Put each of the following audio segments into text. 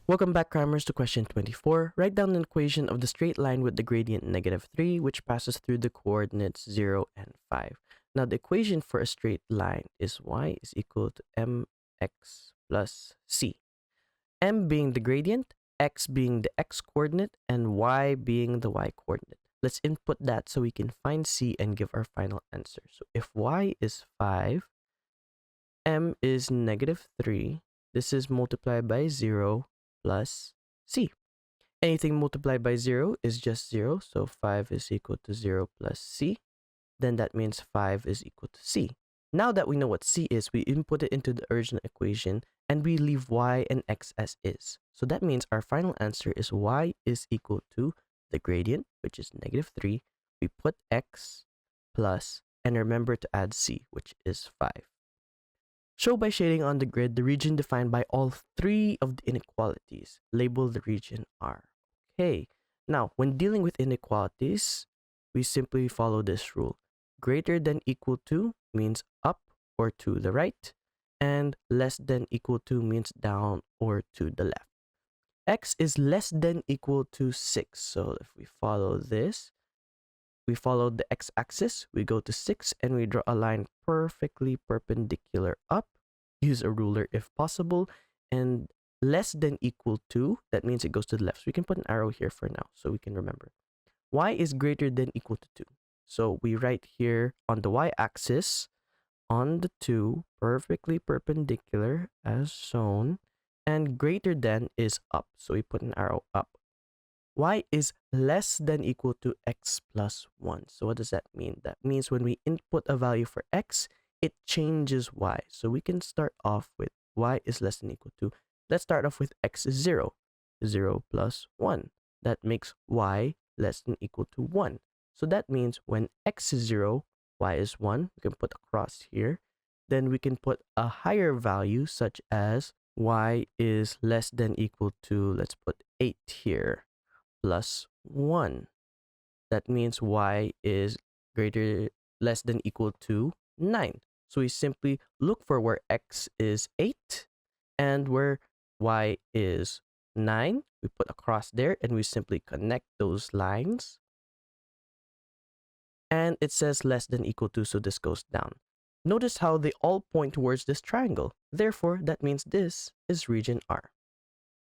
Welcome back, Crammers, to question 24. Write down an equation of the straight line with the gradient -3, which passes through the coordinates 0 and 5. Now, the equation for a straight line is y is equal to mx plus c. M being the gradient, x being the x coordinate, and y being the y coordinate. Let's input that so we can find c and give our final answer. So if y is 5, m is -3, this is multiplied by 0 plus c. Anything multiplied by 0 is just 0, so 5 is equal to 0 plus c. Then that means 5 is equal to c. Now that we know what c is, we input it into the original equation and we leave y and x as is. So that means our final answer is y is equal to the gradient, which is -3. We put x plus, and remember to add c, which is 5. Show by shading on the grid the region defined by all three of the inequalities. Label the region R. Okay, now when dealing with inequalities, we simply follow this rule. Greater than equal to means up or to the right, and less than equal to means down or to the left. X is less than equal to 6, so if we follow this, we follow the x-axis, we go to 6, and we draw a line perfectly perpendicular up. Use a ruler if possible, and less than equal to, that means it goes to the left. So we can put an arrow here for now so we can remember. Y is greater than equal to 2. So we write here on the y-axis, on the 2, perfectly perpendicular as shown, and greater than is up. So we put an arrow up. Y is less than equal to x plus 1. So what does that mean? That means when we input a value for x, it changes y. So we can start off with y is less than equal to, let's start off with x is 0. 0 plus 1. That makes y less than equal to 1. So that means when x is 0, y is 1. We can put a cross here. Then we can put a higher value such as y is less than equal to, let's put 8 here, plus 1. That means y is less than equal to 9. So we simply look for where x is 8 and where y is 9. We put a cross there and we simply connect those lines. And it says less than equal to, so this goes down. Notice how they all point towards this triangle. Therefore, that means this is region R.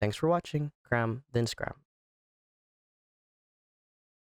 Thanks for watching. Cram, then scram.